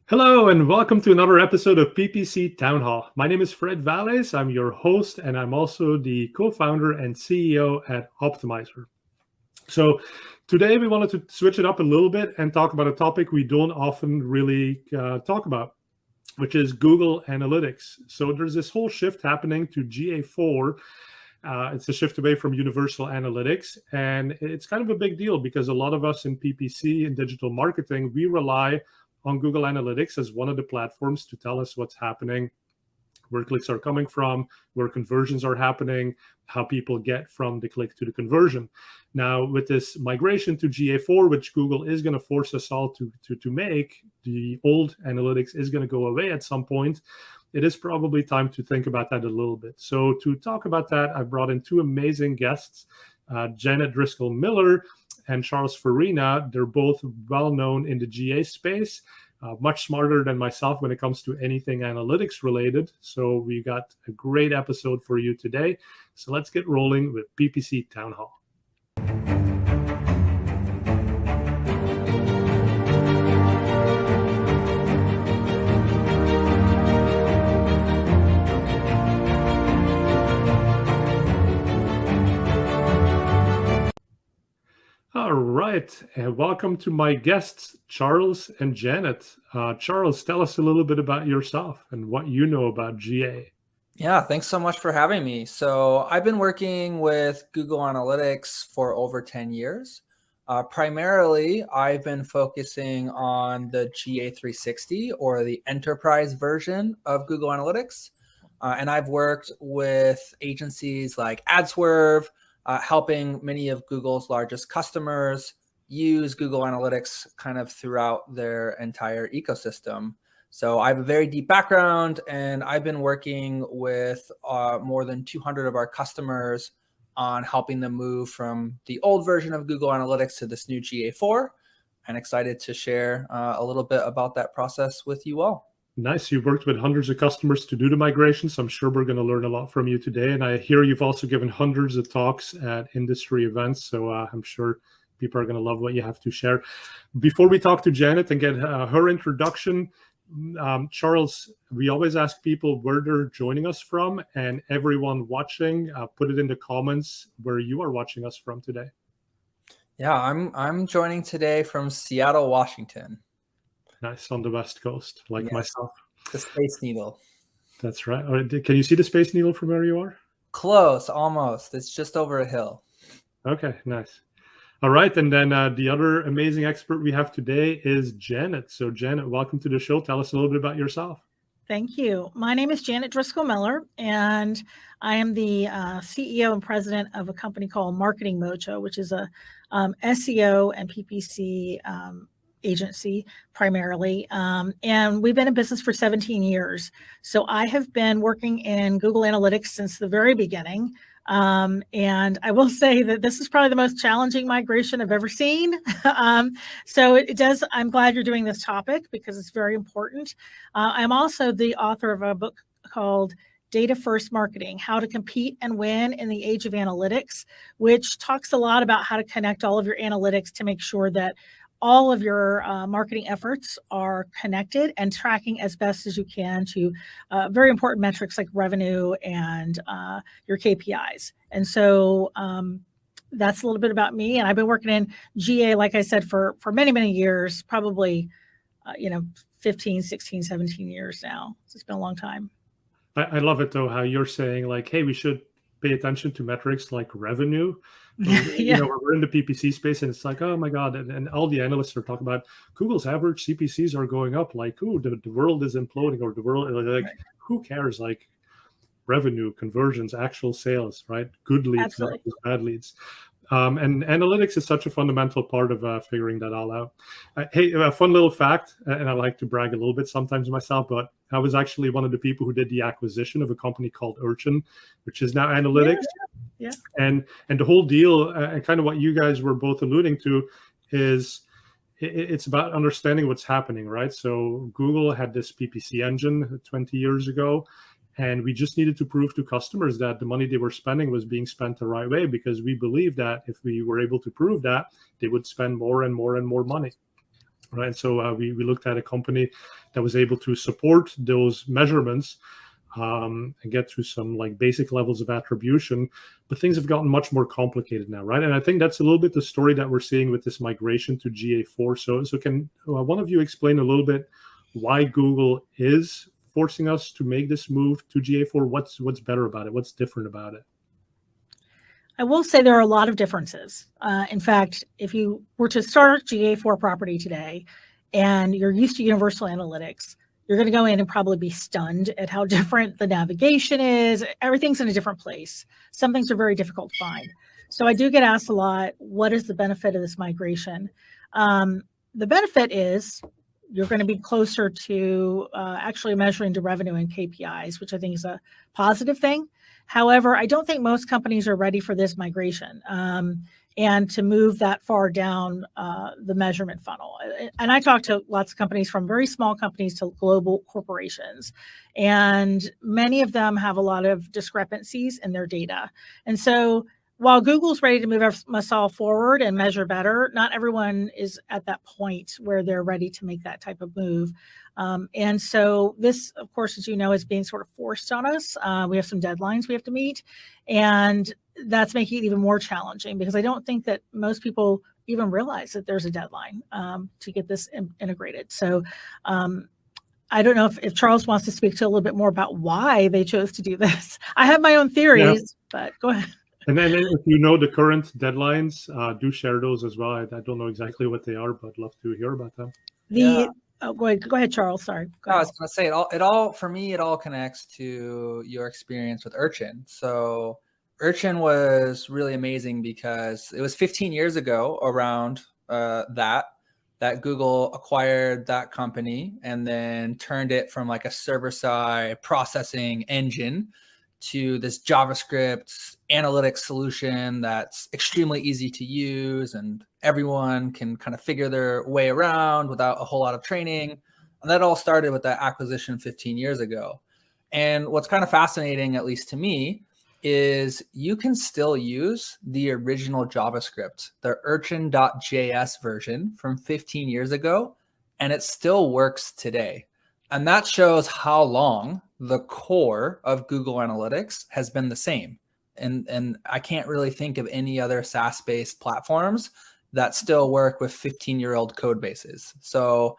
Hello and welcome to another episode of PPC Town Hall. My name is Fred Valles. I'm your host and I'm also the co-founder and CEO at Optmyzr. So today we wanted to switch it up a little bit and talk about a topic we don't often really talk about, which is Google Analytics. So there's this whole shift happening to GA4. It's a shift away from universal analytics, and it's kind of a big deal because a lot of us in PPC and digital marketing, we rely on Google Analytics as one of the platforms to tell us what's happening, where clicks are coming from, where conversions are happening, how people get from the click to the conversion. Now, with this migration to GA4, which Google is going to force us all to make, the old analytics is going to go away at some point. It is probably time to think about that a little bit. So to talk about that, I've brought in two amazing guests, Janet Driscoll-Miller and Charles Farina. They're both well-known in the GA space, much smarter than myself when it comes to anything analytics related. So we got a great episode for you today. So let's get rolling with PPC Town Hall. All right, and welcome to my guests, Charles and Janet. Charles, tell us a little bit about yourself and what you know about GA. Yeah, thanks so much for having me. So I've been working with Google Analytics for over 10 years. Primarily, I've been focusing on the GA360 or the enterprise version of Google Analytics. And I've worked with agencies like AdSwerve, helping many of Google's largest customers use Google Analytics kind of throughout their entire ecosystem. So I have a very deep background, and I've been working with more than 200 of our customers on helping them move from the old version of Google Analytics to this new GA4, and excited to share a little bit about that process with you all. Nice. You worked with hundreds of customers to do the migration, so I'm sure we're going to learn a lot from you today. And I hear you've also given hundreds of talks at industry events, so I'm sure people are going to love what you have to share. Before we talk to Janet and get her introduction, Charles, we always ask people where they're joining us from, and everyone watching, put it in the comments where you are watching us from today. Yeah, I'm joining today from Seattle, Washington. Nice, on the West Coast, like yes. Myself. The Space Needle. That's right. Can you see the Space Needle from where you are? Close, almost. It's just over a hill. Okay, nice. All right, and then the other amazing expert we have today is Janet. So Janet, welcome to the show. Tell us a little bit about yourself. Thank you. My name is Janet Driscoll-Miller, and I am the CEO and president of a company called Marketing Mojo, which is a SEO and PPC agency primarily. And we've been in business for 17 years. So I have been working in Google Analytics since the very beginning. And I will say that this is probably the most challenging migration I've ever seen. So I'm glad you're doing this topic because it's very important. I'm also the author of a book called Data First Marketing, How to Compete and Win in the Age of Analytics, which talks a lot about how to connect all of your analytics to make sure that all of your marketing efforts are connected and tracking as best as you can to very important metrics like revenue and your KPIs. And so that's a little bit about me. And I've been working in GA, like I said, for many, many years, probably, 15, 16, 17 years now. So it's been a long time. I love it, though, how you're saying, like, hey, we should pay attention to metrics like revenue. Yeah. We're in the PPC space, and it's like, oh my God, and all the analysts are talking about Google's average CPCs are going up, like, ooh, the world is imploding, or the world, like, right. Who cares? Like, revenue, conversions, actual sales, right? Good leads, absolutely. Not bad leads. And analytics is such a fundamental part of figuring that all out. Hey, a fun little fact, and I like to brag a little bit sometimes myself, but I was actually one of the people who did the acquisition of a company called Urchin, which is now analytics. Yeah. And the whole deal, and kind of what you guys were both alluding to, is it's about understanding what's happening, right? So Google had this PPC engine 20 years ago, and we just needed to prove to customers that the money they were spending was being spent the right way, because we believed that if we were able to prove that, they would spend more and more and more money. right? So we looked at a company that was able to support those measurements and get to some like basic levels of attribution, but things have gotten much more complicated now, right? And I think that's a little bit the story that we're seeing with this migration to GA4. So can one of you explain a little bit why Google is forcing us to make this move to GA4? What's better about it? What's different about it? I will say there are a lot of differences. In fact, if you were to start GA4 property today and you're used to universal analytics, you're going to go in and probably be stunned at how different the navigation is. Everything's in a different place. Some things are very difficult to find. So I do get asked a lot, what is the benefit of this migration? The benefit is you're going to be closer to actually measuring the revenue and KPIs, which I think is a positive thing. However, I don't think most companies are ready for this migration and to move that far down the measurement funnel. And I talk to lots of companies, from very small companies to global corporations, and many of them have a lot of discrepancies in their data. And so while Google's ready to move us all forward and measure better, not everyone is at that point where they're ready to make that type of move. And so this, of course, as you know, is being sort of forced on us. We have some deadlines we have to meet, and that's making it even more challenging because I don't think that most people even realize that there's a deadline to get this integrated. So I don't know if Charles wants to speak to a little bit more about why they chose to do this. I have my own theories, but go ahead. And then if you know the current deadlines, do share those as well. I don't know exactly what they are, but I'd love to hear about them. Oh, go ahead, Charles. Sorry. I was going to say it all for me. It all connects to your experience with Urchin. So Urchin was really amazing because it was 15 years ago around that Google acquired that company and then turned it from like a server-side processing engine to this JavaScript analytics solution that's extremely easy to use and everyone can kind of figure their way around without a whole lot of training. And that all started with that acquisition 15 years ago. And what's kind of fascinating, at least to me, is you can still use the original JavaScript, the urchin.js version from 15 years ago, and it still works today. And that shows how long the core of Google Analytics has been the same. And I can't really think of any other SaaS-based platforms that still work with 15-year-old code bases. So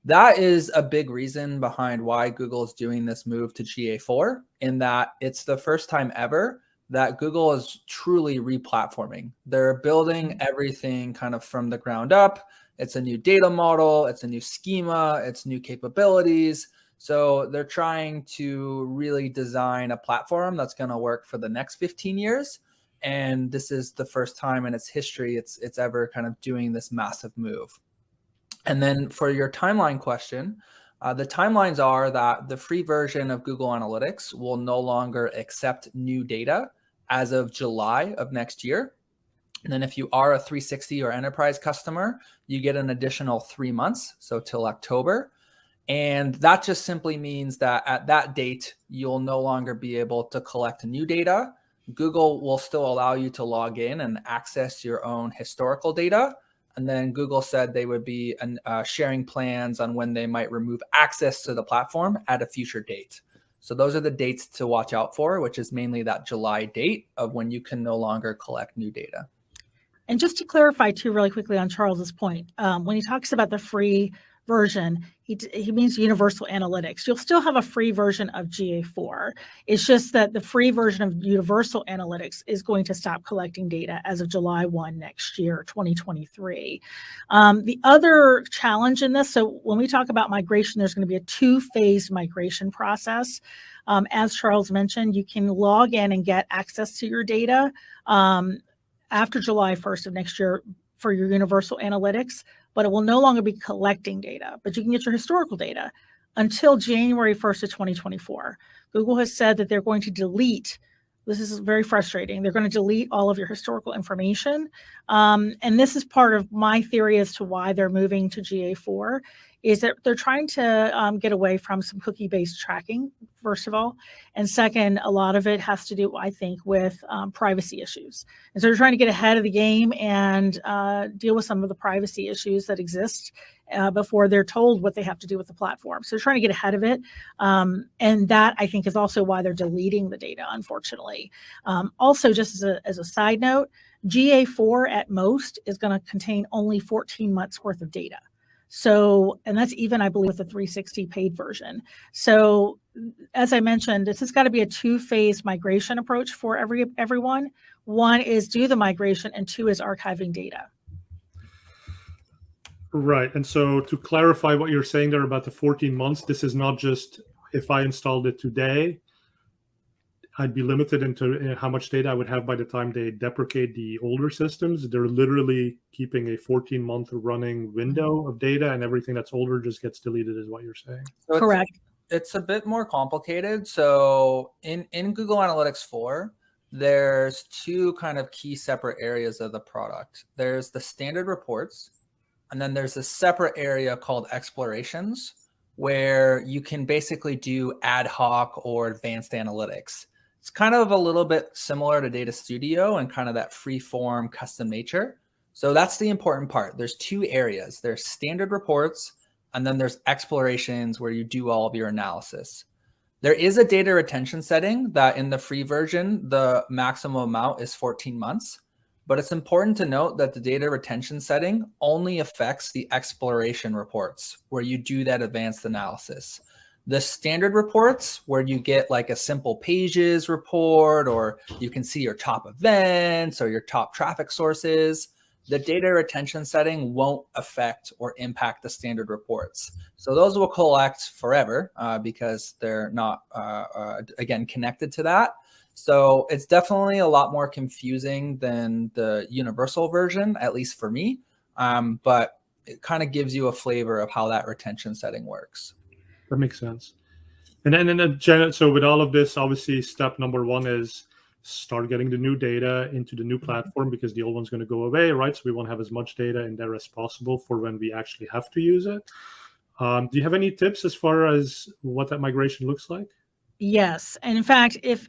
that is a big reason behind why Google is doing this move to GA4, in that it's the first time ever that Google is truly replatforming. They're building everything kind of from the ground up. It's a new data model, it's a new schema, it's new capabilities. So they're trying to really design a platform that's going to work for the next 15 years. And this is the first time in its history it's ever kind of doing this massive move. And then for your timeline question, the timelines are that the free version of Google Analytics will no longer accept new data as of July of next year. And then if you are a 360 or enterprise customer, you get an additional 3 months, so till October. And that just simply means that at that date, you'll no longer be able to collect new data. Google will still allow you to log in and access your own historical data. And then Google said they would be sharing plans on when they might remove access to the platform at a future date. So those are the dates to watch out for, which is mainly that July date of when you can no longer collect new data. And just to clarify too, really quickly on Charles's point, when he talks about the free version, he means universal analytics. You'll still have a free version of GA4. It's just that the free version of universal analytics is going to stop collecting data as of July 1 next year, 2023. The other challenge in this, so when we talk about migration, there's going to be a two-phase migration process. As Charles mentioned, you can log in and get access to your data after July 1st of next year for your universal analytics, but it will no longer be collecting data, but you can get your historical data until January 1st of 2024. Google has said that they're going to delete, this is very frustrating, they're going to delete all of your historical information. And this is part of my theory as to why they're moving to GA4, is that they're trying to get away from some cookie-based tracking, first of all. And second, a lot of it has to do, I think, with privacy issues. And so they're trying to get ahead of the game and deal with some of the privacy issues that exist before they're told what they have to do with the platform. So they're trying to get ahead of it. And that, I think, is also why they're deleting the data, unfortunately. Also, just as a side note, GA4 at most is going to contain only 14 months worth of data. So, and that's even, I believe, with the 360 paid version. So, as I mentioned, this has got to be a two-phase migration approach for everyone. One is do the migration, and two is archiving data. Right. And so to clarify what you're saying there about the 14 months, this is not just if I installed it today, I'd be limited into how much data I would have by the time they deprecate the older systems. They're literally keeping a 14-month running window of data, and everything that's older just gets deleted, is what you're saying. So Correct. It's a bit more complicated. So in Google Analytics 4, there's two kind of key separate areas of the product. There's the standard reports, and then there's a separate area called explorations, where you can basically do ad hoc or advanced analytics. It's kind of a little bit similar to Data Studio and kind of that free form custom nature. So that's the important part. There's two areas. There's standard reports, and then there's explorations where you do all of your analysis. There is a data retention setting that in the free version, the maximum amount is 14 months. But it's important to note that the data retention setting only affects the exploration reports where you do that advanced analysis. The standard reports where you get like a simple pages report, or you can see your top events or your top traffic sources, the data retention setting won't affect or impact the standard reports. So those will collect forever because they're not, again, connected to that. So it's definitely a lot more confusing than the universal version, at least for me. But it kind of gives you a flavor of how that retention setting works. That makes sense. And then, so with all of this, obviously, step number one is start getting the new data into the new platform, because the old one's going to go away, right? So we want to have as much data in there as possible for when we actually have to use it. Do you have any tips as far as what that migration looks like? Yes. And in fact, if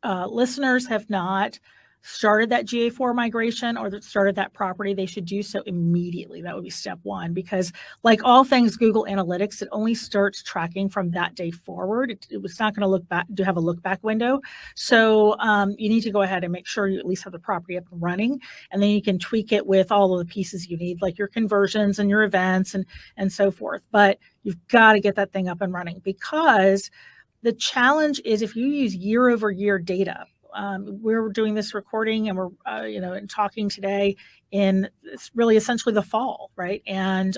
listeners have not started that GA4 migration or started that property, they should do so immediately. That would be step one, because like all things Google Analytics, it only starts tracking from that day forward. It's not going to look back, to have a look back window. So you need to go ahead and make sure you at least have the property up and running, and then you can tweak it with all of the pieces you need, like your conversions and your events and so forth. But you've got to get that thing up and running, because the challenge is if you use year over year data. We're doing this recording and we're, and talking today in it's really essentially the fall, right? And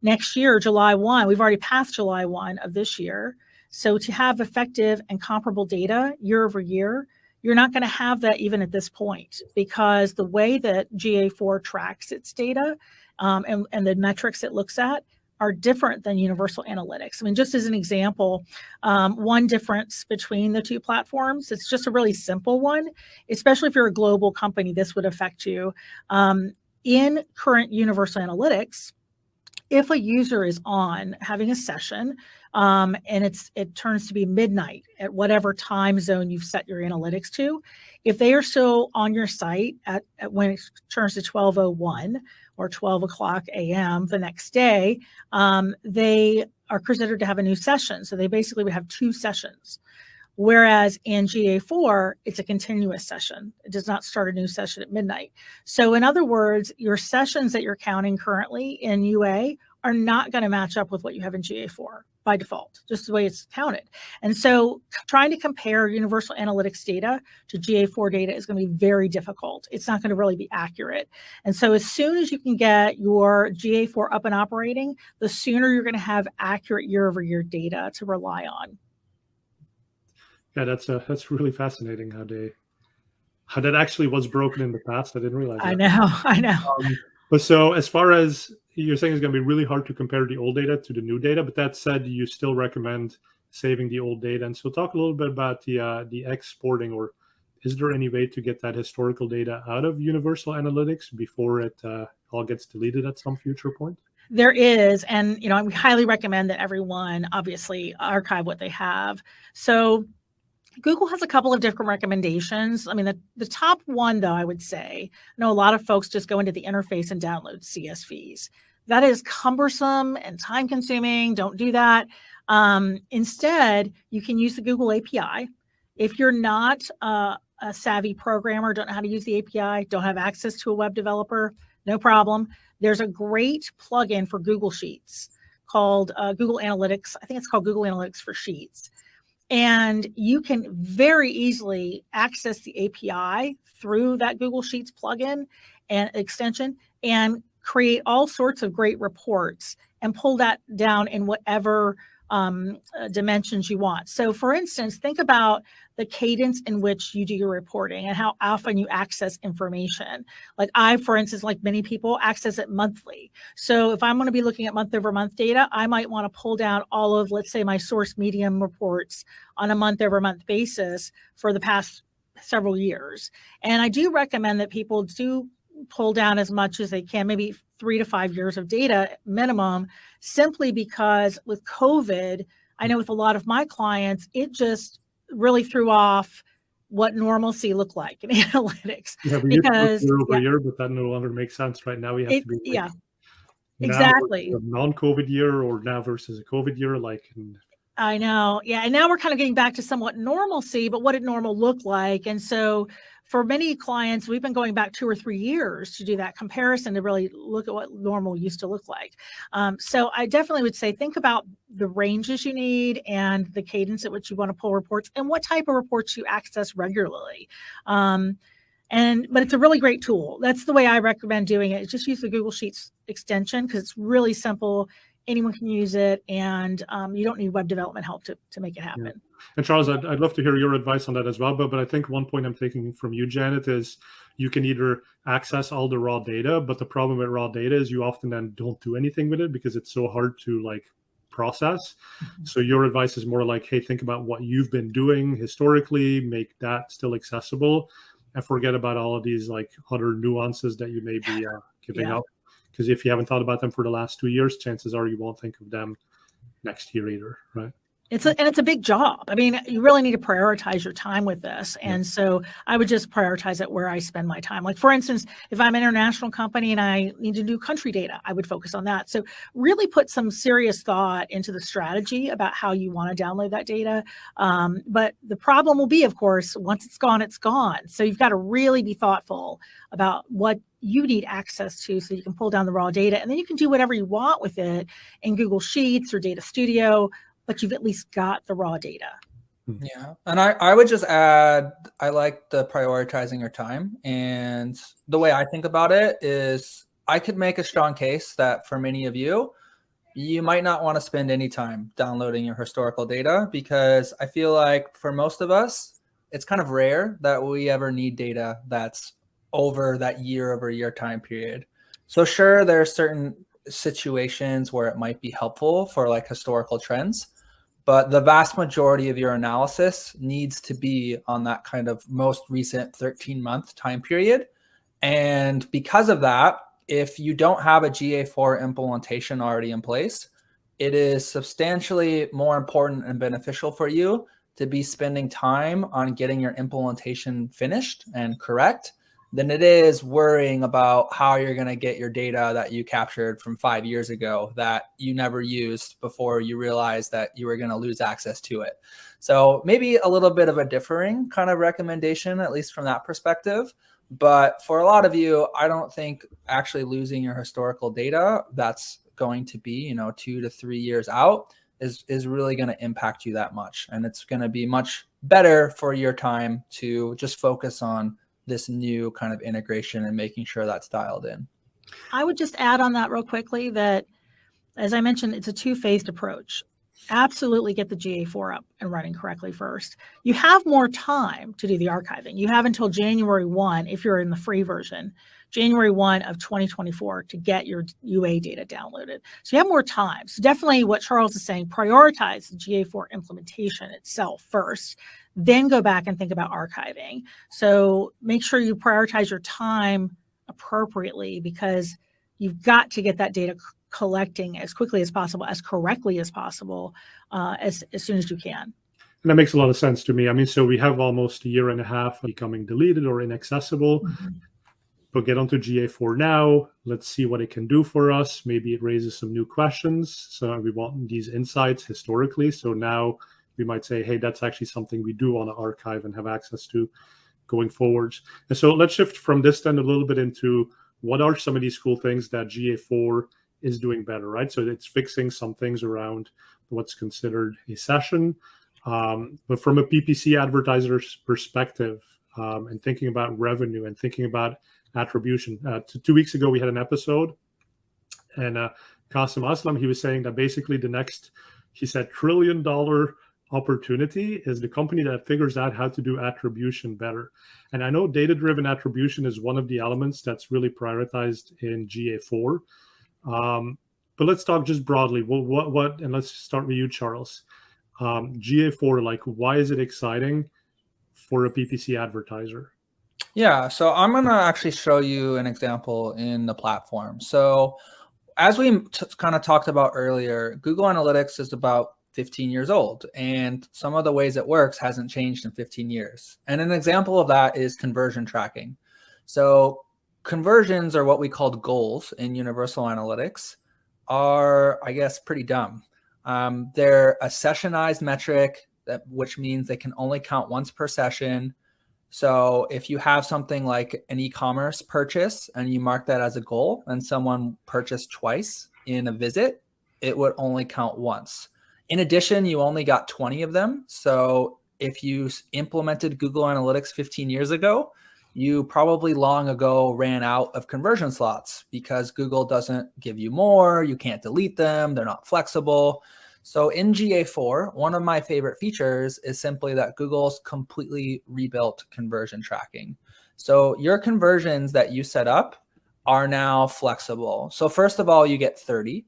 next year, July 1, we've already passed July 1 of this year. So to have effective and comparable data year over year, you're not going to have that even at this point, because the way that GA4 tracks its data and the metrics it looks at are different than universal analytics. I mean, just as an example, one difference between the two platforms, it's just a really simple one, especially if you're a global company, this would affect you. In current universal analytics, if a user is on having a session and it turns to be midnight at whatever time zone you've set your analytics to, if they are still on your site at when it turns to 12:01 or 12 o'clock a.m. the next day, they are considered to have a new session. So they basically would have two sessions. Whereas in GA4, it's a continuous session. It does not start a new session at midnight. So in other words, your sessions that you're counting currently in UA are not going to match up with what you have in GA4 by default, just the way it's counted. And so trying to compare universal analytics data to GA4 data is going to be very difficult. It's not going to really be accurate. And so as soon as you can get your GA4 up and operating, the sooner you're going to have accurate year-over-year data to rely on. Yeah, that's really fascinating how that actually was broken in the past. I didn't realize that. I know. But so as far as you're saying, it's going to be really hard to compare the old data to the new data. But that said, you still recommend saving the old data. And so talk a little bit about the exporting, or is there any way to get that historical data out of universal analytics before it all gets deleted at some future point? There is, and we highly recommend that everyone obviously archive what they have. So Google has a couple of different recommendations. I mean, the top one, though, I would say, I know a lot of folks just go into the interface and download CSVs. That is cumbersome and time consuming. Don't do that. Instead, you can use the Google API. If you're not a savvy programmer, don't know how to use the API, don't have access to a web developer, no problem. There's a great plugin for Google Sheets called Google Analytics. I think it's called Google Analytics for Sheets. And you can very easily access the API through that Google Sheets plugin and extension and create all sorts of great reports and pull that down in whatever dimensions you want. So for instance, think about the cadence in which you do your reporting and how often you access information. Like I, for instance, like many people, access it monthly. So if I'm going to be looking at month over month data, I might want to pull down all of, let's say, my source medium reports on a month over month basis for the past several years. And I do recommend that people do pull down as much as they can, maybe 3 to 5 years of data minimum, simply because with COVID, I know with a lot of my clients, it just really threw off what normalcy looked like in analytics. Yeah, we because year over year, but that no longer makes sense right now. We have to be like, exactly. Non-COVID year or now versus a COVID year, I know. Yeah. And now we're kind of getting back to somewhat normalcy, but what did normal look like? And so for many clients, we've been going back 2 or 3 years to do that comparison to really look at what normal used to look like. So I definitely would say, think about the ranges you need and the cadence at which you want to pull reports and what type of reports you access regularly. But it's a really great tool. That's the way I recommend doing it. Just use the Google Sheets extension because it's really simple. Anyone can use it, and you don't need web development help to make it happen. Yeah. And Charles, I'd love to hear your advice on that as well. But I think one point I'm taking from you, Janet, is you can either access all the raw data, but the problem with raw data is you often then don't do anything with it because it's so hard to process. Mm-hmm. So your advice is more like, hey, think about what you've been doing historically, make that still accessible, and forget about all of these other nuances that you may be giving up. Because if you haven't thought about them for the last 2 years, chances are you won't think of them next year either, right? It's a big job. I mean, you really need to prioritize your time with this. And so I would just prioritize it where I spend my time. Like, for instance, if I'm an international company and I need to do country data, I would focus on that. So really put some serious thought into the strategy about how you want to download that data. But the problem will be, of course, once it's gone, it's gone. So you've got to really be thoughtful about what you need access to so you can pull down the raw data. And then you can do whatever you want with it in Google Sheets or Data Studio, but you've at least got the raw data. Yeah. And I would just add, I like the prioritizing your time. And the way I think about it is I could make a strong case that for many of you, you might not want to spend any time downloading your historical data, because I feel like for most of us, it's kind of rare that we ever need data that's over that year-over-year time period. So sure, there are certain situations where it might be helpful for historical trends, but the vast majority of your analysis needs to be on that kind of most recent 13-month time period. And because of that, if you don't have a GA4 implementation already in place, it is substantially more important and beneficial for you to be spending time on getting your implementation finished and correct than it is worrying about how you're going to get your data that you captured from 5 years ago that you never used before you realized that you were going to lose access to it. So maybe a little bit of a differing kind of recommendation, at least from that perspective. But for a lot of you, I don't think actually losing your historical data that's going to be, 2 to 3 years out is really going to impact you that much. And it's going to be much better for your time to just focus on this new kind of integration and making sure that's dialed in. I would just add on that real quickly that, as I mentioned, it's a two-phased approach. Absolutely get the GA4 up and running correctly first. You have more time to do the archiving. You have until January 1, if you're in the free version, January 1 of 2024 to get your UA data downloaded. So you have more time. So definitely what Charles is saying, prioritize the GA4 implementation itself first, then go back and think about archiving. So make sure you prioritize your time appropriately, because you've got to get that data collecting as quickly as possible, as correctly as possible, as soon as you can. And that makes a lot of sense to me. I mean, so we have almost a year and a half becoming deleted or inaccessible. Mm-hmm. But get onto GA4 now. Let's see what it can do for us. Maybe it raises some new questions. So we want these insights historically. So now we might say, hey, that's actually something we do want to archive and have access to going forwards. And so let's shift from this then a little bit into what are some of these cool things that GA4 is doing better, right? So it's fixing some things around what's considered a session. But from a PPC advertiser's perspective, and thinking about revenue and thinking about attribution. 2 weeks ago, we had an episode, and Qasim Aslam, he was saying that basically the next, he said, $1 trillion opportunity is the company that figures out how to do attribution better. And I know data-driven attribution is one of the elements that's really prioritized in GA4. But let's talk just broadly. What? And let's start with you, Charles. GA4, like, why is it exciting for a PPC advertiser? Yeah, so I'm going to actually show you an example in the platform. So as we kind of talked about earlier, Google Analytics is about 15 years old, and some of the ways it works hasn't changed in 15 years. And an example of that is conversion tracking. So conversions, are what we called goals in Universal Analytics, are, I guess, pretty dumb. They're a sessionized metric, which means they can only count once per session. So if you have something like an e-commerce purchase and you mark that as a goal and someone purchased twice in a visit, it would only count once. In addition, you only got 20 of them. So if you implemented Google Analytics 15 years ago, you probably long ago ran out of conversion slots because Google doesn't give you more. You can't delete them. They're not flexible. So in GA4, one of my favorite features is simply that Google's completely rebuilt conversion tracking. So your conversions that you set up are now flexible. So first of all, you get 30.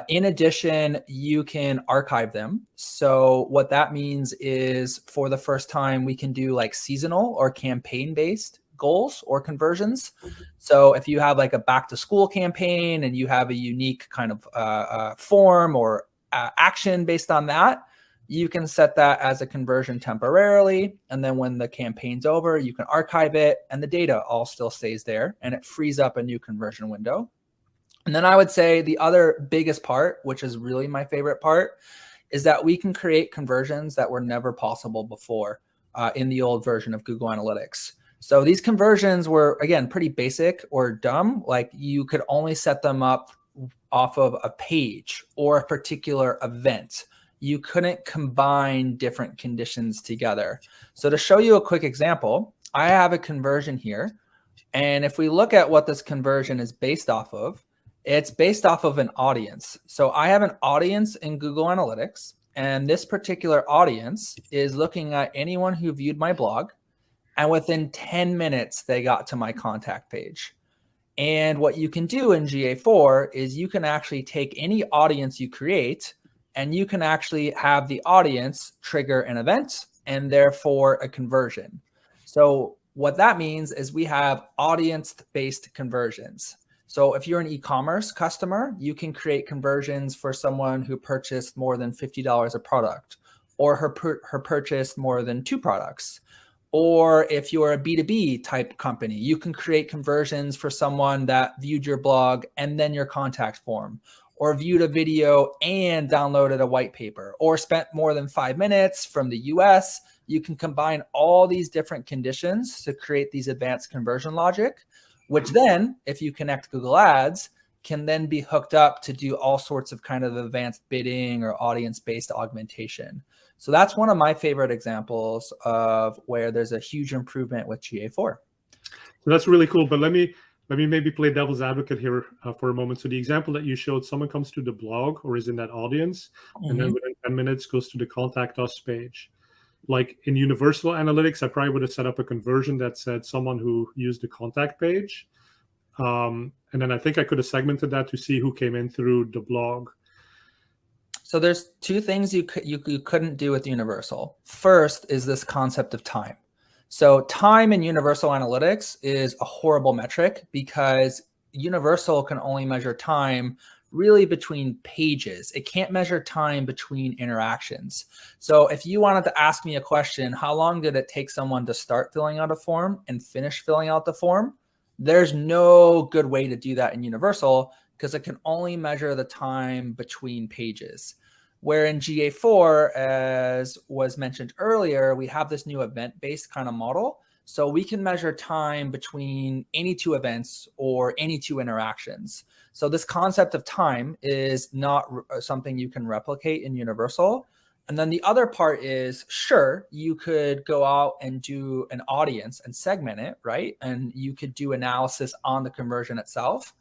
In addition, you can archive them. So what that means is, for the first time, we can do like seasonal or campaign-based goals or conversions. So if you have like a back to school campaign and you have a unique kind of form or action based on that, you can set that as a conversion temporarily. And then when the campaign's over, you can archive it and the data all still stays there, and it frees up a new conversion window. And then I would say the other biggest part, which is really my favorite part, is that we can create conversions that were never possible before in the old version of Google Analytics. So these conversions were, again, pretty basic or dumb. Like, you could only set them up off of a page or a particular event. You couldn't combine different conditions together. So to show you a quick example, I have a conversion here. And if we look at what this conversion is based off of, it's based off of an audience. So I have an audience in Google Analytics, and this particular audience is looking at anyone who viewed my blog, and within 10 minutes, they got to my contact page. And what you can do in GA4 is you can actually take any audience you create, and you can actually have the audience trigger an event and therefore a conversion. So what that means is we have audience-based conversions. So if you're an e-commerce customer, you can create conversions for someone who purchased more than $50 a product, or her purchased more than 2 products. Or if you're a B2B type company, you can create conversions for someone that viewed your blog and then your contact form, or viewed a video and downloaded a white paper, or spent more than 5 minutes from the US. You can combine all these different conditions to create these advanced conversion logic, which then, if you connect Google Ads, can then be hooked up to do all sorts of kind of advanced bidding or audience-based augmentation. So that's one of my favorite examples of where there's a huge improvement with GA4. So that's really cool. But let me maybe play devil's advocate here for a moment. So the example that you showed, someone comes to the blog or is in that audience, and then within 10 minutes goes to the Contact Us page. Like in Universal Analytics, I probably would have set up a conversion that said someone who used the contact page. And then I think I could have segmented that to see who came in through the blog. So there's 2 things you couldn't do with Universal. First is this concept of time. So time in Universal Analytics is a horrible metric because Universal can only measure time really between pages. It can't measure time between interactions. So if you wanted to ask me a question, how long did it take someone to start filling out a form and finish filling out the form? There's no good way to do that in Universal because it can only measure the time between pages. Where in GA4, as was mentioned earlier, we have this new event-based kind of model. So we can measure time between any two events or any two interactions. So this concept of time is not something you can replicate in Universal. And then the other part is, sure, you could go out and do an audience and segment it, right? And you could do analysis on the conversion itself.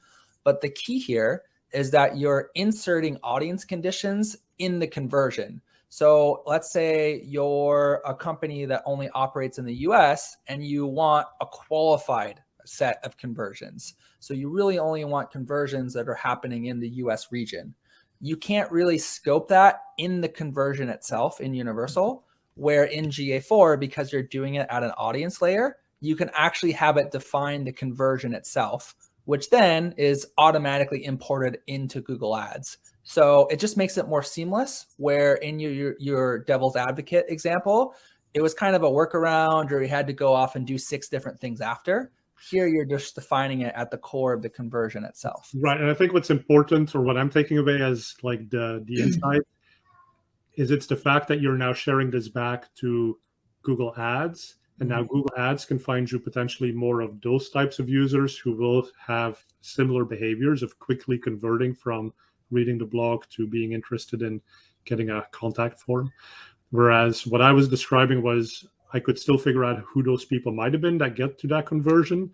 But the key here is that you're inserting audience conditions in the conversion. So let's say you're a company that only operates in the US and you want a qualified set of conversions. So you really only want conversions that are happening in the US region. You can't really scope that in the conversion itself in Universal, where in GA4, because you're doing it at an audience layer, you can actually have it define the conversion itself, which then is automatically imported into Google Ads. So it just makes it more seamless, where in your devil's advocate example, it was kind of a workaround or you had to go off and do 6 different things after. Here, you're just defining it at the core of the conversion itself. Right. And I think what's important, or what I'm taking away as like the insight, is it's the fact that you're now sharing this back to Google Ads. And now Google Ads can find you potentially more of those types of users who will have similar behaviors of quickly converting from reading the blog to being interested in getting a contact form. Whereas what I was describing was I could still figure out who those people might have been that get to that conversion.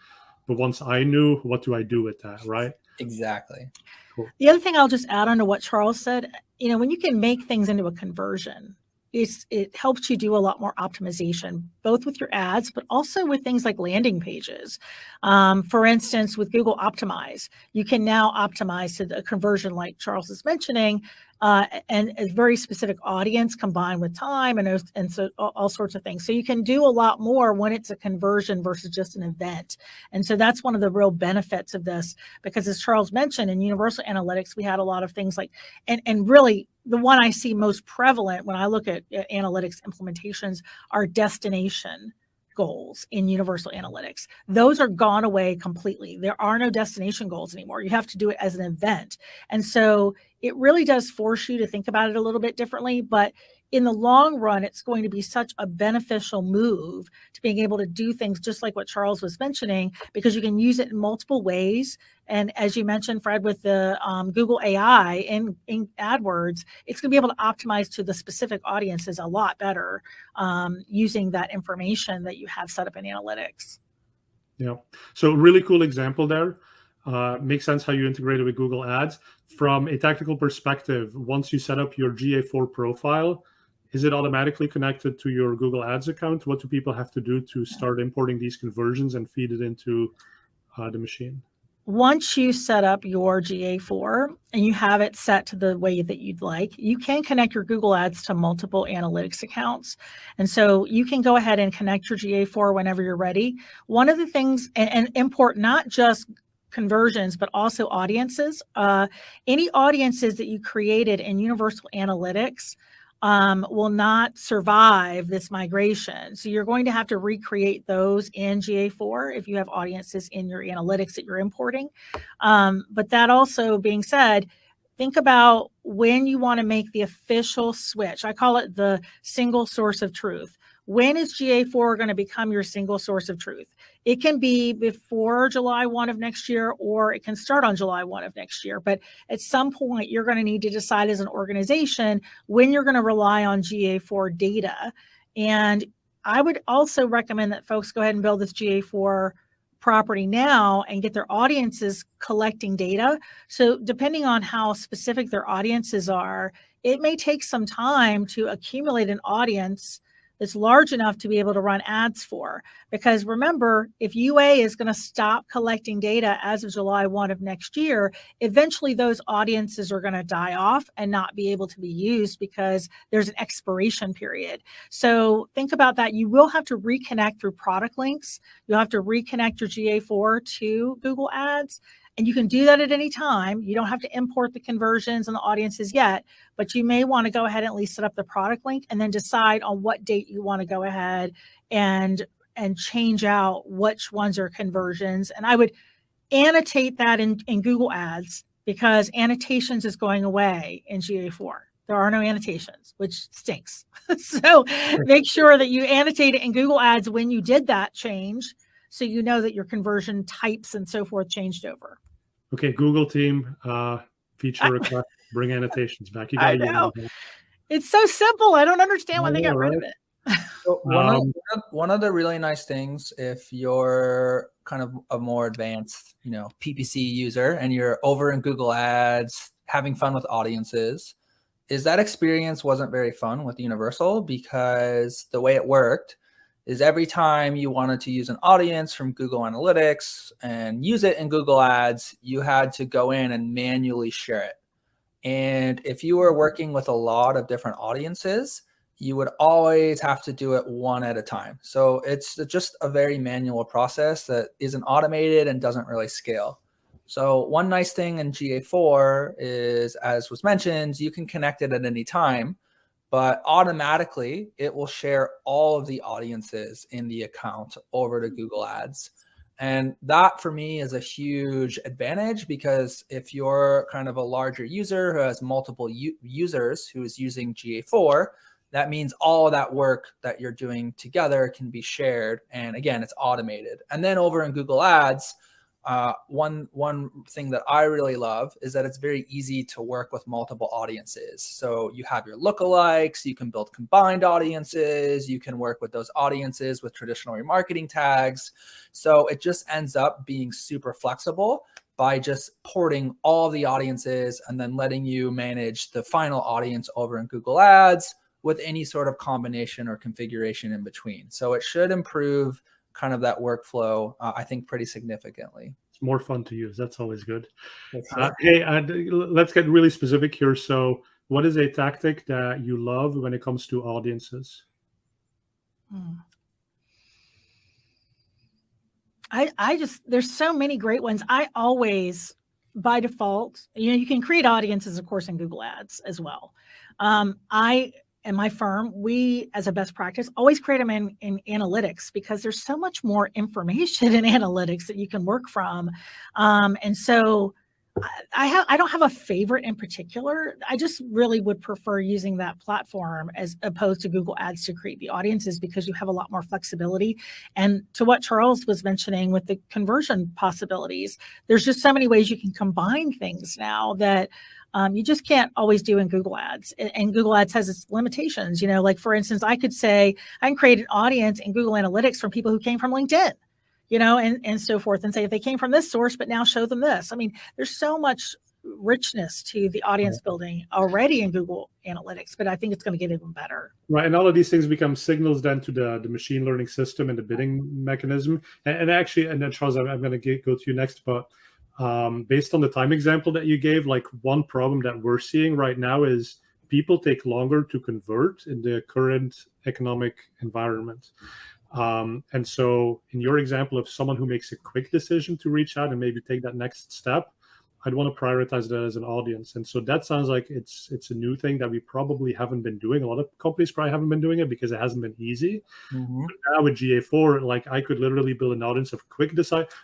But once I knew, what do I do with that, right? Exactly. Cool. The other thing I'll just add on to what Charles said, when you can make things into a conversion, it helps you do a lot more optimization, both with your ads, but also with things like landing pages. For instance, with Google Optmyzr, you can now optimize to the conversion like Charles is mentioning, and a very specific audience combined with time and so all sorts of things. So you can do a lot more when it's a conversion versus just an event. And so that's one of the real benefits of this, because as Charles mentioned, in Universal Analytics, we had a lot of things like, and really the one I see most prevalent when I look at analytics implementations are destination goals in Universal Analytics. Those are gone away completely. There are no destination goals anymore. You have to do it as an event. And so it really does force you to think about it a little bit differently, but in the long run, it's going to be such a beneficial move to being able to do things just like what Charles was mentioning, because you can use it in multiple ways. And as you mentioned, Fred, with the Google AI in AdWords, it's going to be able to optimize to the specific audiences a lot better using that information that you have set up in analytics. Yeah. So really cool example there. Makes sense how you integrate it with Google Ads. From a tactical perspective, once you set up your GA4 profile, is it automatically connected to your Google Ads account? What do people have to do to start importing these conversions and feed it into the machine? Once you set up your GA4 and you have it set to the way that you'd like, you can connect your Google Ads to multiple analytics accounts. And so you can go ahead and connect your GA4 whenever you're ready. One of the things, and import not just conversions, but also audiences. Any audiences that you created in Universal Analytics will not survive this migration. So you're going to have to recreate those in GA4 if you have audiences in your analytics that you're importing. But that also being said, think about when you want to make the official switch. I call it the single source of truth. When is GA4 going to become your single source of truth? It can be before July 1 of next year, or it can start on July 1 of next year. But at some point, you're going to need to decide as an organization when you're going to rely on GA4 data. And I would also recommend that folks go ahead and build this GA4 property now and get their audiences collecting data. So depending on how specific their audiences are, it may take some time to accumulate an audience that's large enough to be able to run ads for. Because remember, if UA is going to stop collecting data as of July 1 of next year, eventually those audiences are going to die off and not be able to be used because there's an expiration period. So think about that. You will have to reconnect through product links. You'll have to reconnect your GA4 to Google Ads. And you can do that at any time. You don't have to import the conversions and the audiences yet, but you may want to go ahead and at least set up the product link and then decide on what date you want to go ahead and change out which ones are conversions. And I would annotate that in Google Ads, because annotations is going away in GA4. There are no annotations, which stinks. So make sure that you annotate it in Google Ads when you did that change, so you know that your conversion types and so forth changed over. Okay, Google team, feature request, bring annotations back. You got to know. It's so simple. I don't understand why they got rid of it. So one of the really nice things, if you're kind of a more advanced, PPC user and you're over in Google Ads having fun with audiences, is that experience wasn't very fun with Universal, because the way it worked is every time you wanted to use an audience from Google Analytics and use it in Google Ads, you had to go in and manually share it. And if you were working with a lot of different audiences, you would always have to do it one at a time. So it's just a very manual process that isn't automated and doesn't really scale. So one nice thing in GA4 is, as was mentioned, you can connect it at any time, but automatically it will share all of the audiences in the account over to Google Ads. And that for me is a huge advantage, because if you're kind of a larger user who has multiple users who is using GA4, that means all of that work that you're doing together can be shared. And again, it's automated. And then over in Google Ads, one thing that I really love is that it's very easy to work with multiple audiences. So you have your lookalikes, you can build combined audiences, you can work with those audiences with traditional remarketing tags. So it just ends up being super flexible by just porting all the audiences and then letting you manage the final audience over in Google Ads with any sort of combination or configuration in between. So it should improve kind of that workflow, I think, pretty significantly. It's more fun to use. That's always good. Sure. Hey, let's get really specific here. So what is a tactic that you love when it comes to audiences? There's so many great ones. I always, by default, you can create audiences, of course, in Google Ads as well. I and my firm, we, as a best practice, always create them in analytics, because there's so much more information in analytics that you can work from. And so I don't have a favorite in particular. I just really would prefer using that platform as opposed to Google Ads to create the audiences, because you have a lot more flexibility. And to what Charles was mentioning with the conversion possibilities, there's just so many ways you can combine things now that you just can't always do in Google Ads. And Google Ads has its limitations. Like, for instance, I could say I can create an audience in Google Analytics from people who came from LinkedIn, and so forth, and say if they came from this source, but now show them this. I mean, there's so much richness to the audience building already in Google Analytics, but I think it's going to get even better. Right, and all of these things become signals then to the machine learning system and the bidding mechanism. And actually, and then Charles, I'm going to go to you next, but based on the time example that you gave, like one problem that we're seeing right now is people take longer to convert in the current economic environment. And so in your example of someone who makes a quick decision to reach out and maybe take that next step, I'd want to prioritize that as an audience. And so that sounds like it's a new thing that we probably haven't been doing. A lot of companies probably haven't been doing it because it hasn't been easy. Mm-hmm. But now with GA4, like I could literally build an audience of quick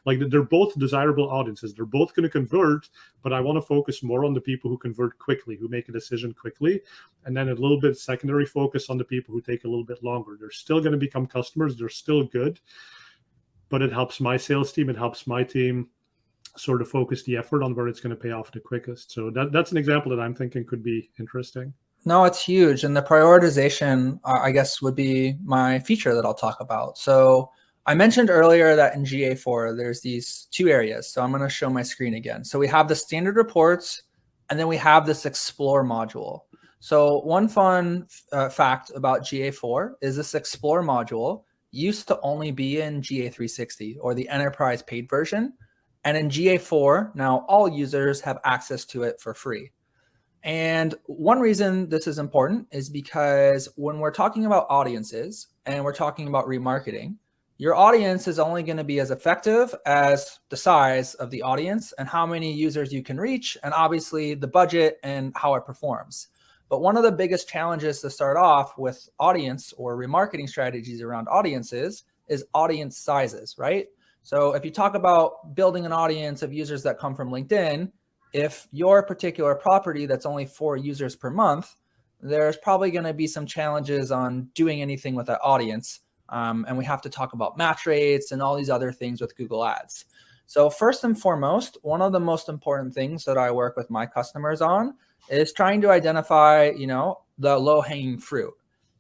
like they're both desirable audiences. They're both going to convert, but I want to focus more on the people who convert quickly, who make a decision quickly. And then a little bit secondary focus on the people who take a little bit longer. They're still going to become customers. They're still good, but it helps my sales team. It helps my team sort of focus the effort on where it's going to pay off the quickest. So that's an example that I'm thinking could be interesting. No, it's huge. And the prioritization, I guess, would be my feature that I'll talk about. So I mentioned earlier that in GA4, there's these two areas. So I'm going to show my screen again. So we have the standard reports, and then we have this explore module. So one fun fact about GA4 is this explore module used to only be in GA360 or the enterprise paid version. And in GA4, now all users have access to it for free. And one reason this is important is because when we're talking about audiences and we're talking about remarketing, Your audience is only going to be as effective as the size of the audience and how many users you can reach, and obviously the budget and how it performs. But one of the biggest challenges to start off with audience or remarketing strategies around audiences is audience sizes, right? So if you talk about building an audience of users that come from LinkedIn, if your particular property that's only 4 users per month, there's probably going to be some challenges on doing anything with that audience. And we have to talk about match rates and all these other things with Google Ads. So first and foremost, one of the most important things that I work with my customers on is trying to identify, the low-hanging fruit.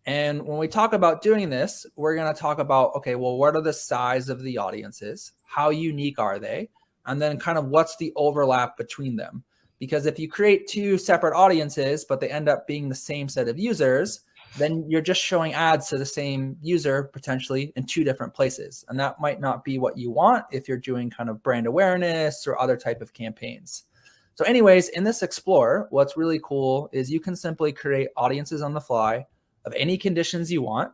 And when we talk about doing this, we're going to talk about, okay, well, what are the size of the audiences? How unique are they? And then kind of what's the overlap between them? Because if you create 2 separate audiences, but they end up being the same set of users, then you're just showing ads to the same user potentially in 2 different places. And that might not be what you want if you're doing kind of brand awareness or other type of campaigns. So anyways, in this Explorer, what's really cool is you can simply create audiences on the fly of any conditions you want.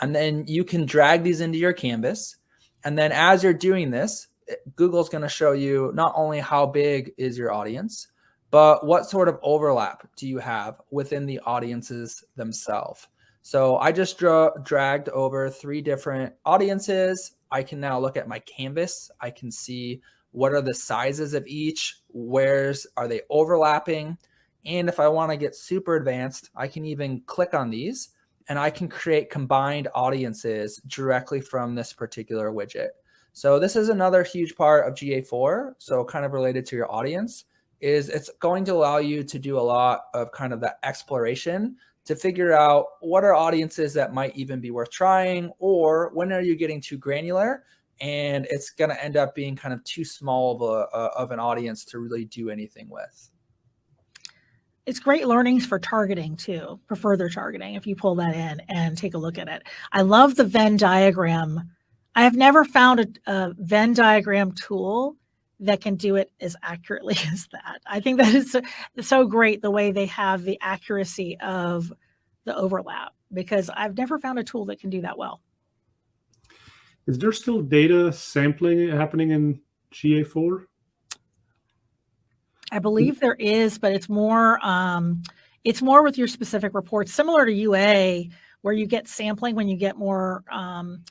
And then you can drag these into your canvas. And then as you're doing this, Google's going to show you not only how big is your audience, but what sort of overlap do you have within the audiences themselves? So I just dragged over 3 different audiences. I can now look at my canvas. I can see what are the sizes of each, are they overlapping? And if I want to get super advanced, I can even click on these and I can create combined audiences directly from this particular widget. So this is another huge part of GA4. So kind of related to your audience is it's going to allow you to do a lot of kind of that exploration to figure out what are audiences that might even be worth trying, or when are you getting too granular and it's going to end up being kind of too small of an audience to really do anything with. It's great learnings for targeting too, for further targeting, if you pull that in and take a look at it. I love the Venn diagram. I have never found a Venn diagram tool that can do it as accurately as that. I think that is so great, the way they have the accuracy of the overlap, because I've never found a tool that can do that well. Is there still data sampling happening in GA4? I believe there is, but it's more with your specific reports, similar to UA, where you get sampling when you get more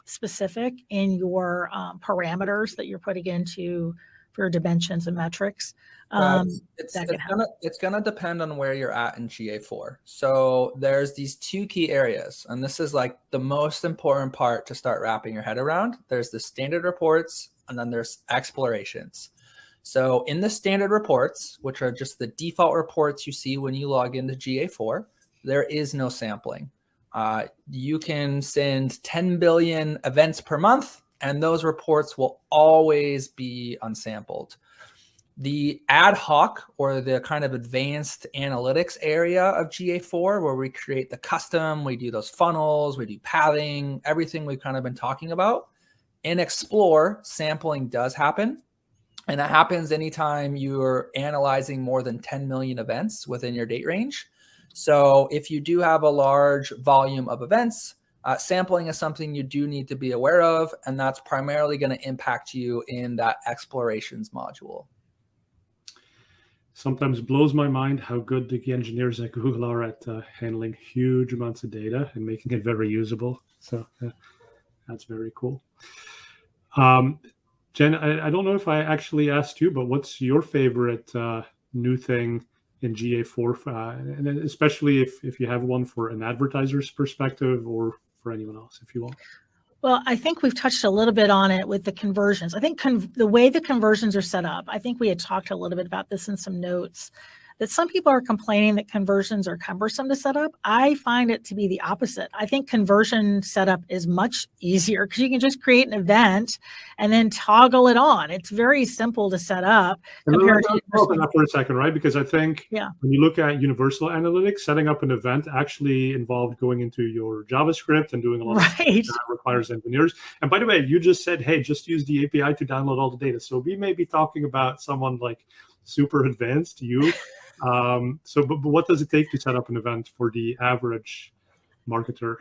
specific in your parameters that you're putting into for dimensions and metrics. It's gonna depend on where you're at in GA4. So there's these 2 key areas, and this is like the most important part to start wrapping your head around. There's the standard reports, and then there's explorations. So in the standard reports, which are just the default reports you see when you log into GA4, there is no sampling. You can send 10 billion events per month, and those reports will always be unsampled. The ad hoc, or the kind of advanced analytics area of GA4, where we create the custom, we do those funnels, we do pathing, everything we've kind of been talking about. In Explore, sampling does happen. And that happens anytime you're analyzing more than 10 million events within your date range. So if you do have a large volume of events, sampling is something you do need to be aware of, and that's primarily going to impact you in that explorations module. Sometimes blows my mind how good the engineers at Google are at handling huge amounts of data and making it very usable. So that's very cool. Jen, I don't know if I actually asked you, but what's your favorite new thing in GA4, and especially if you have one for an advertiser's perspective or for anyone else, if you want. Well, I think we've touched a little bit on it with the conversions. I think the way the conversions are set up, I think we had talked a little bit about this in some notes, that some people are complaining that conversions are cumbersome to set up. I find it to be the opposite. I think conversion setup is much easier because you can just create an event and then toggle it on. It's very simple to set up. Compared to that for a second, right? Because I think when you look at universal analytics, setting up an event actually involved going into your JavaScript and doing a lot of stuff that requires engineers. And by the way, you just said, hey, just use the API to download all the data. So we may be talking about someone like super advanced, you. But what does it take to set up an event for the average marketer?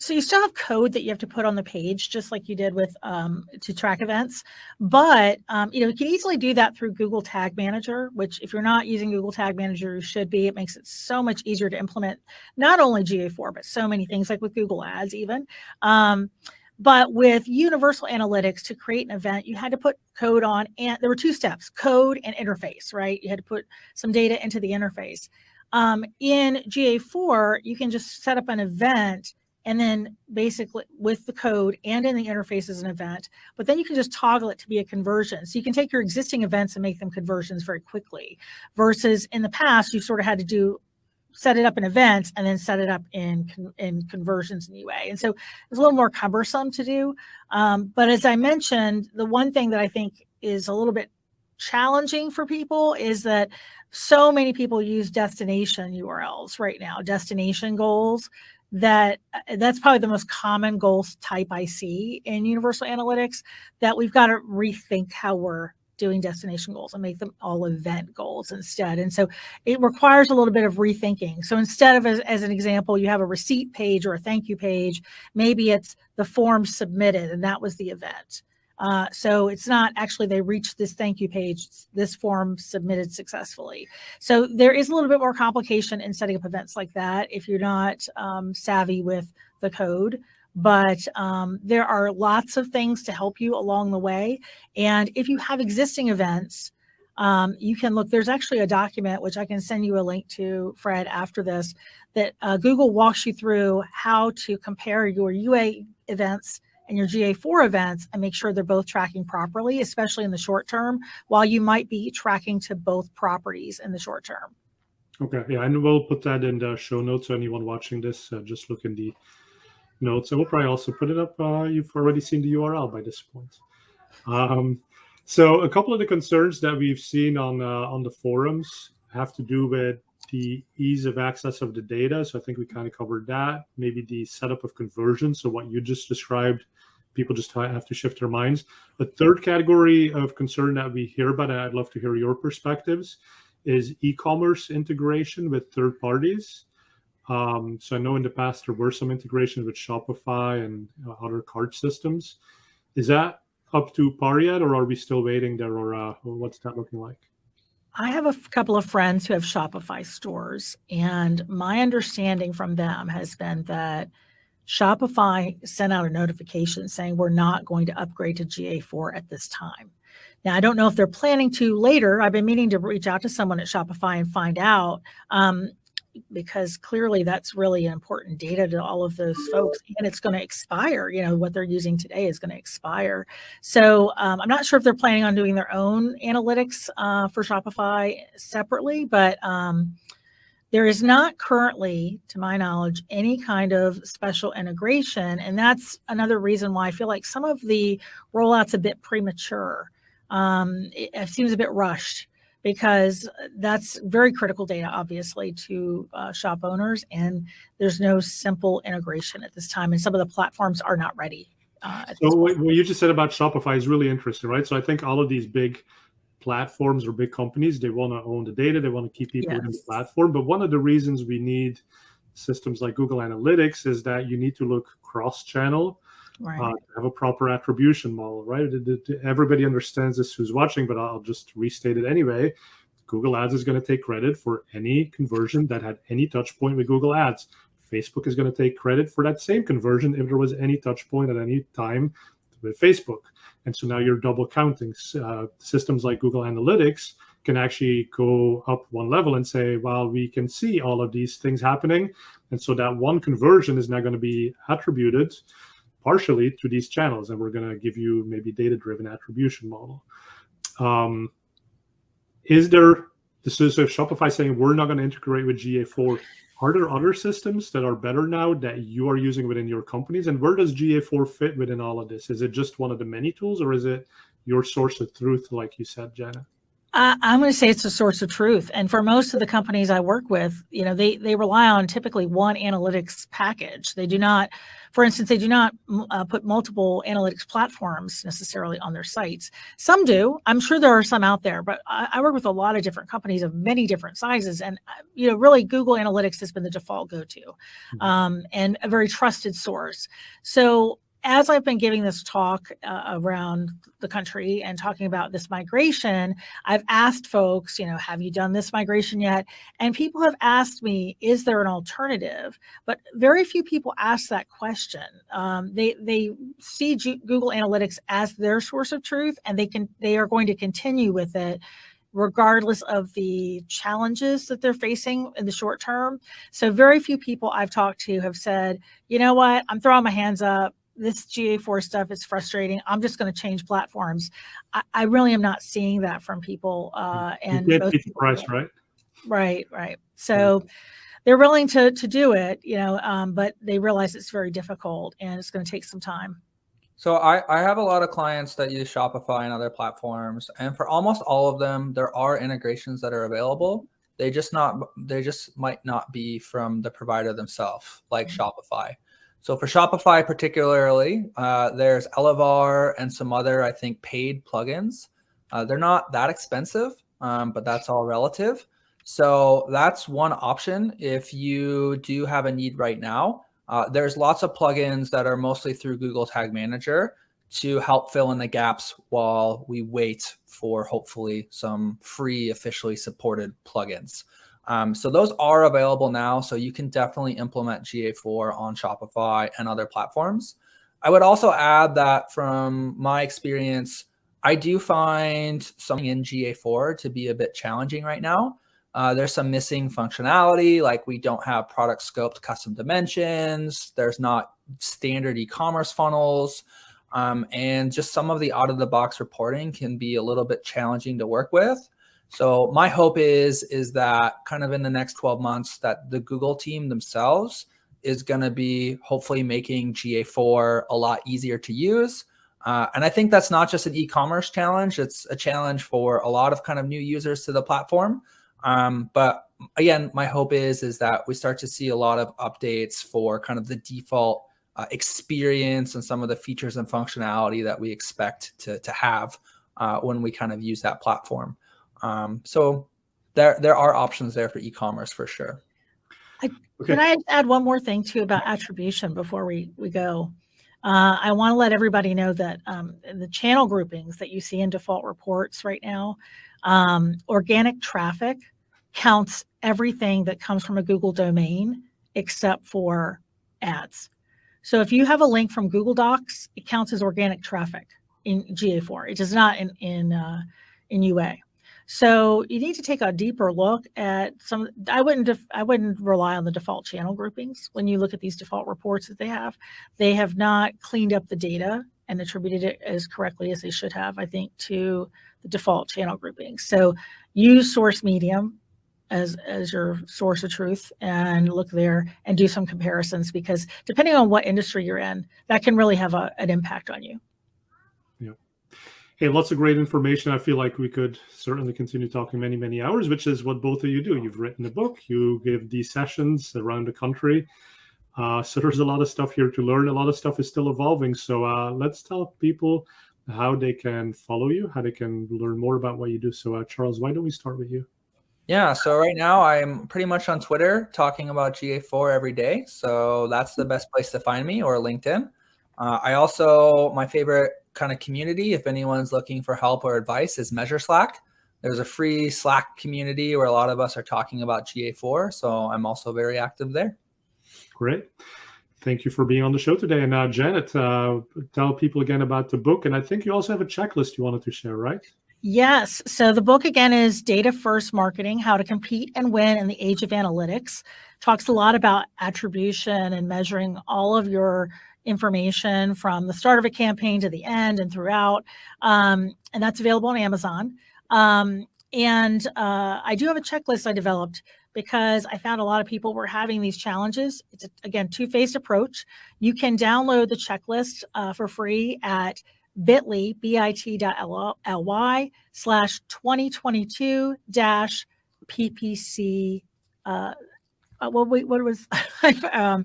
So you still have code that you have to put on the page, just like you did with to track events. But you can easily do that through Google Tag Manager, which if you're not using Google Tag Manager, you should be. It makes it so much easier to implement not only GA4, but so many things like with Google Ads even. But with Universal Analytics, to create an event, you had to put code on, and there were two steps: code and interface, right? You had to put some data into the interface. In GA4, you can just set up an event, and then basically with the code and in the interface as an event, but then you can just toggle it to be a conversion. So you can take your existing events and make them conversions very quickly, versus in the past, you sort of had to set it up in events and then set it up in conversions in UA. And so it's a little more cumbersome to do. But as I mentioned, the one thing that I think is a little bit challenging for people is that so many people use destination URLs right now, destination goals, that's probably the most common goals type I see in Universal Analytics, that we've got to rethink how we're doing destination goals and make them all event goals instead. And so it requires a little bit of rethinking. So instead of, as an example, you have a receipt page or a thank you page, maybe it's the form submitted and that was the event. So it's not actually they reached this thank you page, this form submitted successfully. So there is a little bit more complication in setting up events like that if you're not savvy with the code. But there are lots of things to help you along the way. And if you have existing events, you can look, there's actually a document, which I can send you a link to, Fred, after this, that Google walks you through how to compare your UA events and your GA4 events and make sure they're both tracking properly, especially in the short term, while you might be tracking to both properties in the short term. Okay, yeah, and we'll put that in the show notes. So anyone watching this, just look in the notes. And we'll probably also put it up. You've already seen the URL by this point. So a couple of the concerns that we've seen on the forums have to do with the ease of access of the data. So I think we kind of covered that. Maybe the setup of conversion. So what you just described, people just have to shift their minds. The third category of concern that we hear about, and I'd love to hear your perspectives, is e-commerce integration with third parties. So I know in the past there were some integrations with Shopify and other cart systems. Is that up to par yet, or are we still waiting there, or what's that looking like? I have a couple of friends who have Shopify stores, and my understanding from them has been that Shopify sent out a notification saying we're not going to upgrade to GA4 at this time. Now, I don't know if they're planning to later. I've been meaning to reach out to someone at Shopify and find out, because clearly that's really important data to all of those folks, and it's going to expire. What they're using today is going to expire. So I'm not sure if they're planning on doing their own analytics for Shopify separately, but there is not currently, to my knowledge, any kind of special integration. And that's another reason why I feel like some of the rollout's a bit premature. It seems a bit rushed, because that's very critical data, obviously, to shop owners, and there's no simple integration at this time, and some of the platforms are not ready. So what you just said about Shopify is really interesting, right? So I think all of these big platforms or big companies, they want to own the data, they want to keep people in the platform, but one of the reasons we need systems like Google Analytics is that you need to look cross-channel. Right. Have a proper attribution model, right? Everybody understands this who's watching, but I'll just restate it anyway. Google Ads is going to take credit for any conversion that had any touch point with Google Ads. Facebook is going to take credit for that same conversion if there was any touch point at any time with Facebook. And so now you're double counting. Systems like Google Analytics can actually go up one level and say, well, we can see all of these things happening. And so that one conversion is now going to be attributed partially to these channels, and we're going to give you maybe data-driven attribution model. Is there, so if Shopify saying we're not going to integrate with GA4, are there other systems that are better now that you are using within your companies? And where does GA4 fit within all of this? Is it just one of the many tools, or is it your source of truth, like you said, Janet? I'm going to say it's a source of truth. And for most of the companies I work with, they rely on typically one analytics package. They do not, for instance, they do not put multiple analytics platforms necessarily on their sites. Some do. I'm sure there are some out there, but I work with a lot of different companies of many different sizes. And, really Google Analytics has been the default go-to and a very trusted source. So as I've been giving this talk around the country and talking about this migration, I've asked folks, have you done this migration yet? And people have asked me, is there an alternative? But very few people ask that question. They see Google Analytics as their source of truth, and they are going to continue with it regardless of the challenges that they're facing in the short term. So very few people I've talked to have said, you know what, I'm throwing my hands up. This GA4 stuff is frustrating. I'm just going to change platforms. I really am not seeing that from people. And you can't beat the price, right? Right. So they're willing to do it, but they realize it's very difficult and it's going to take some time. So I have a lot of clients that use Shopify and other platforms, and for almost all of them, there are integrations that are available. They just might not be from the provider themselves, like Shopify. So for Shopify particularly, there's Elevar and some other, I think, paid plugins. They're not that expensive, but that's all relative. So that's one option if you do have a need right now. There's lots of plugins that are mostly through Google Tag Manager to help fill in the gaps while we wait for hopefully some free officially supported plugins. So those are available now. So you can definitely implement GA4 on Shopify and other platforms. I would also add that from my experience, I do find something in GA4 to be a bit challenging right now. There's some missing functionality, like we don't have product scoped custom dimensions. There's not standard e-commerce funnels. And just some of the out-of-the-box reporting can be a little bit challenging to work with. So my hope is that kind of in the next 12 months that the Google team themselves is going to be hopefully making GA4 a lot easier to use. And I think that's not just an e-commerce challenge. It's a challenge for a lot of kind of new users to the platform. But again, my hope is that we start to see a lot of updates for kind of the default experience and some of the features and functionality that we expect to have when we kind of use that platform. So there are options there for e-commerce for sure. Can I add one more thing too about attribution before we go? I want to let everybody know that the channel groupings that you see in default reports right now, organic traffic counts everything that comes from a Google domain except for ads. So if you have a link from Google Docs, it counts as organic traffic in GA4. It does not in UA. So you need to take a deeper look at some. I wouldn't rely on the default channel groupings when you look at these default reports that they have. They have not cleaned up the data and attributed it as correctly as they should have, I think, to the default channel groupings. So use source medium as your source of truth and look there and do some comparisons, because depending on what industry you're in, that can really have an impact on you. Hey, lots of great information. I feel like we could certainly continue talking many, many hours, which is what both of you do. You've written a book, you give these sessions around the country. So there's a lot of stuff here to learn. A lot of stuff is still evolving. So let's tell people how they can follow you, how they can learn more about what you do. So Charles, why don't we start with you? Yeah, so right now I'm pretty much on Twitter talking about GA4 every day. So that's the best place to find me, or LinkedIn. My favorite kind of community, if anyone's looking for help or advice, is Measure Slack. There's a free Slack community where a lot of us are talking about GA4. So I'm also very active there. Great. Thank you for being on the show today. And Janet, tell people again about the book. And I think you also have a checklist you wanted to share, right? Yes. So the book, again, is Data First Marketing, How to Compete and Win in the Age of Analytics. Talks a lot about attribution and measuring all of your information from the start of a campaign to the end and throughout. And that's available on Amazon. I do have a checklist I developed because I found a lot of people were having these challenges. It's, again, two-phased approach. You can download the checklist for free at bit.ly/2022-PPC. What was We got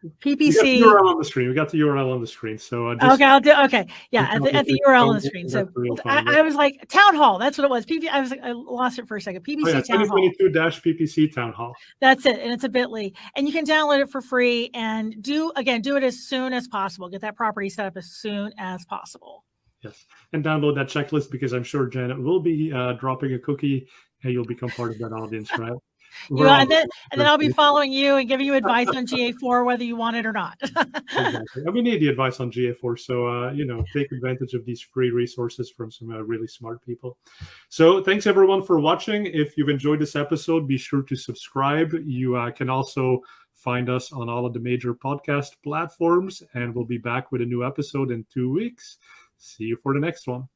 the PPC? URL on the screen. We got the URL on the screen. So just Okay, I'll do. Okay, yeah, at the URL on the screen. that's So where you'll find it. I was like Town Hall. That's what it was. I was like, I lost it for a second. Oh, PPC yeah, Town Hall. 2022-PPC Town Hall. That's it, and it's a bit.ly, and you can download it for free. And do it as soon as possible. Get that property set up as soon as possible. Yes, and download that checklist because I'm sure Janet will be dropping a cookie, and you'll become part of that audience, right? And then I'll be following you and giving you advice on GA4, whether you want it or not. Exactly. And we need the advice on GA4. So, take advantage of these free resources from some really smart people. So thanks, everyone, for watching. If you've enjoyed this episode, be sure to subscribe. You can also find us on all of the major podcast platforms, and we'll be back with a new episode in 2 weeks. See you for the next one.